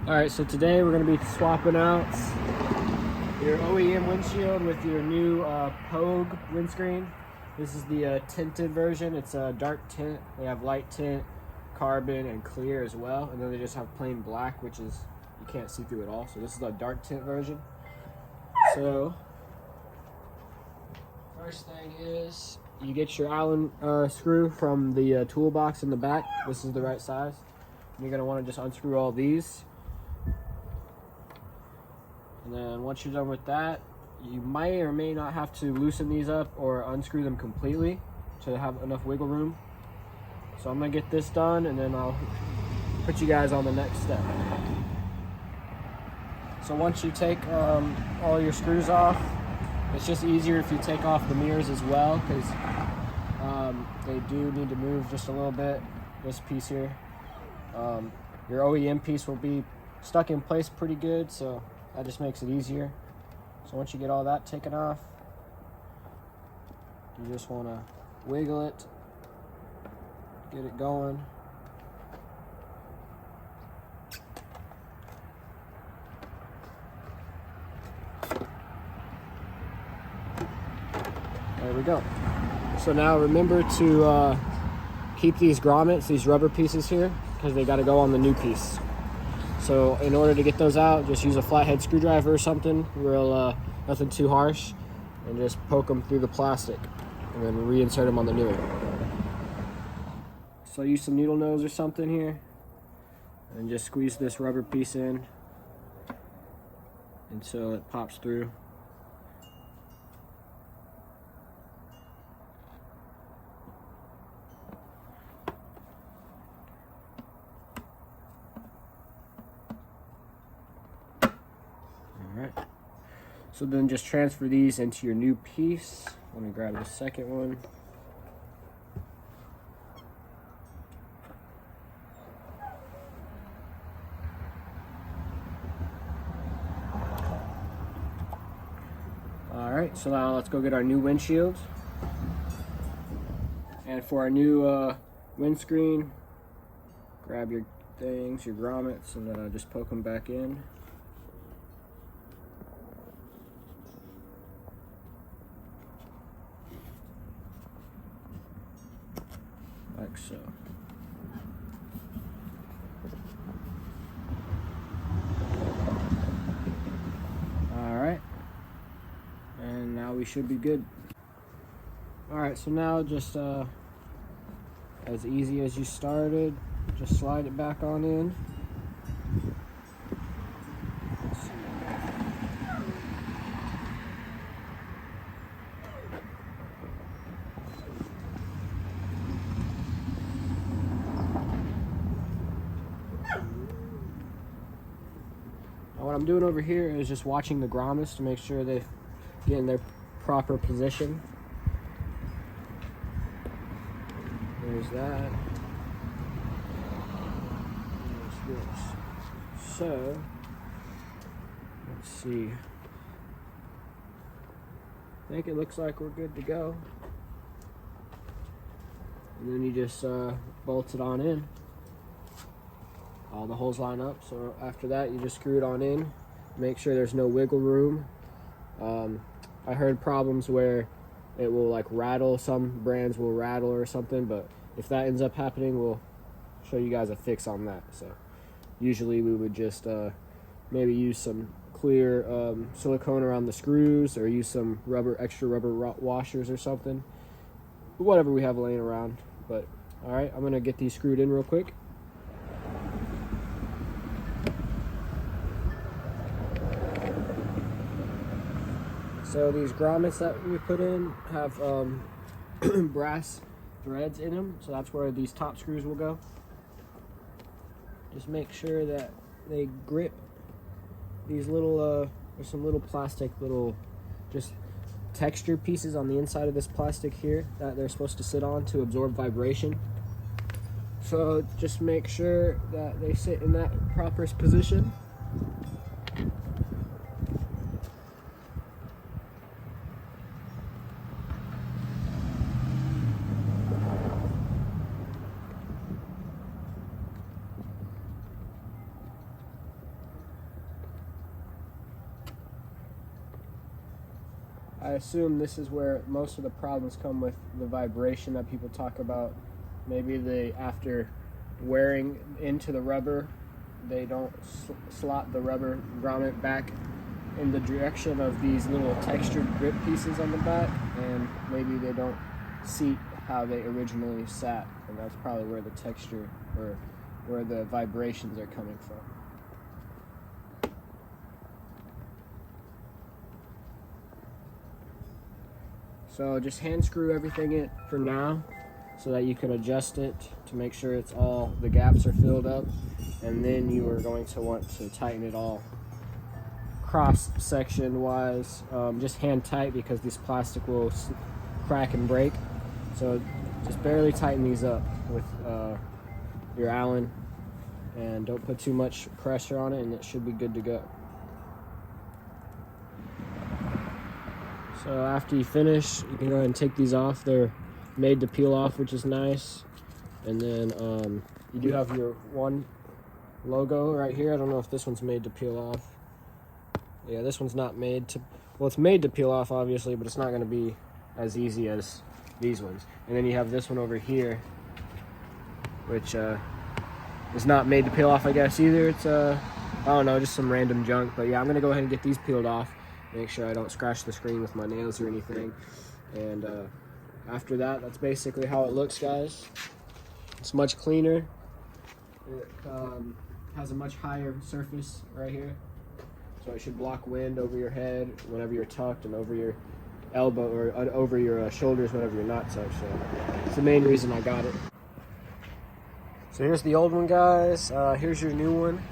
Alright, so today we're going to be swapping out your OEM windshield with your new Puig windscreen. This is the tinted version. It's a dark tint. They have light tint, carbon, and clear as well. And then they just have plain black, which is, you can't see through at all. So this is the dark tint version. So, first thing is, you get your Allen screw from the toolbox in the back. This is the right size. You're going to want to just unscrew all these. And then once you're done with that, you might or may not have to loosen these up or unscrew them completely to have enough wiggle room. So I'm gonna get this done and then I'll put you guys on the next step. So once you take all your screws off, it's just easier if you take off the mirrors as well, because they do need to move just a little bit. This piece here, your OEM piece will be stuck in place pretty good, so that just makes it easier. So once you get all that taken off, you just want to wiggle it, get it going. There we go. So now remember to keep these grommets, these rubber pieces here, because they got to go on the new piece. So in order to get those out, just use a flathead screwdriver or something, real nothing too harsh, and just poke them through the plastic, and then reinsert them on the new one. So use some needle nose or something here, and just squeeze this rubber piece in until it pops through. Alright, so then just transfer these into your new piece. Let me grab the second one. Alright, so now let's go get our new windshield. And for our new windscreen, grab your things, your grommets, and then just poke them back in. Like so. Alright. And now we should be good. Alright, so now just as easy as you started, just slide it back on in. What I'm doing over here is just watching the grommets to make sure they get in their proper position. There's that. There's this. So, let's see. I think it looks like we're good to go. And then you just bolt it on in. All the holes line up, so after that you just screw it on in, make sure there's no wiggle room. I heard problems where it will like rattle, some brands will rattle or something, but if that ends up happening, we'll show you guys a fix on that. So usually we would just maybe use some clear silicone around the screws, or use some extra rubber washers or something, whatever we have laying around. But all right, I'm gonna get these screwed in real quick. So these grommets that we put in have brass threads in them, so that's where these top screws will go. Just make sure that they grip these little, there's some little plastic, just texture pieces on the inside of this plastic here that they're supposed to sit on to absorb vibration. So just make sure that they sit in that proper position. I assume this is where most of the problems come with the vibration that people talk about. Maybe after wearing into the rubber, they don't slot the rubber grommet back in the direction of these little textured grip pieces on the back, and maybe they don't seat how they originally sat, and that's probably where the texture or where the vibrations are coming from. So just hand screw everything in for now so that you can adjust it to make sure it's all, the gaps are filled up, and then you are going to want to tighten it all cross section wise. Just hand tight because this plastic will crack and break. So just barely tighten these up with your Allen, and don't put too much pressure on it, and it should be good to go. So after you finish, you can go ahead and take these off. They're made to peel off, which is nice. And then you do have your one logo right here. I don't know if this one's made to peel off. Yeah, this one's not made to, well, it's made to peel off obviously, but it's not going to be as easy as these ones. And then you have this one over here, which is not made to peel off, I guess, either. It's I don't know, just some random junk. But yeah, I'm gonna go ahead and get these peeled off, make sure I don't scratch the screen with my nails or anything. And after that, that's basically how it looks, guys. It's much cleaner. It has a much higher surface right here, so it should block wind over your head whenever you're tucked, and over your elbow, or over your shoulders whenever you're not tucked. So it's the main reason I got it. So here's the old one, guys. Here's your new one.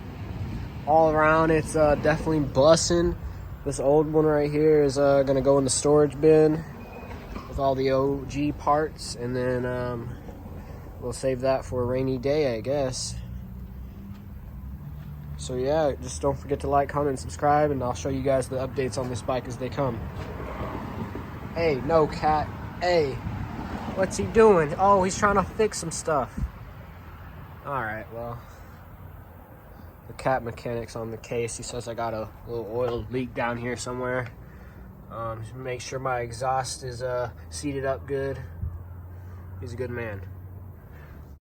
All around, it's definitely bussin'. This old one right here is gonna go in the storage bin with all the OG parts, and then we'll save that for a rainy day, I guess. So yeah, just don't forget to like, comment, and subscribe, and I'll show you guys the updates on this bike as they come. Hey, no, cat. Hey, what's he doing? Oh, he's trying to fix some stuff. Alright, well, the cat mechanic's on the case. He says I got a little oil leak down here somewhere. Make sure my exhaust is seated up good. He's a good man.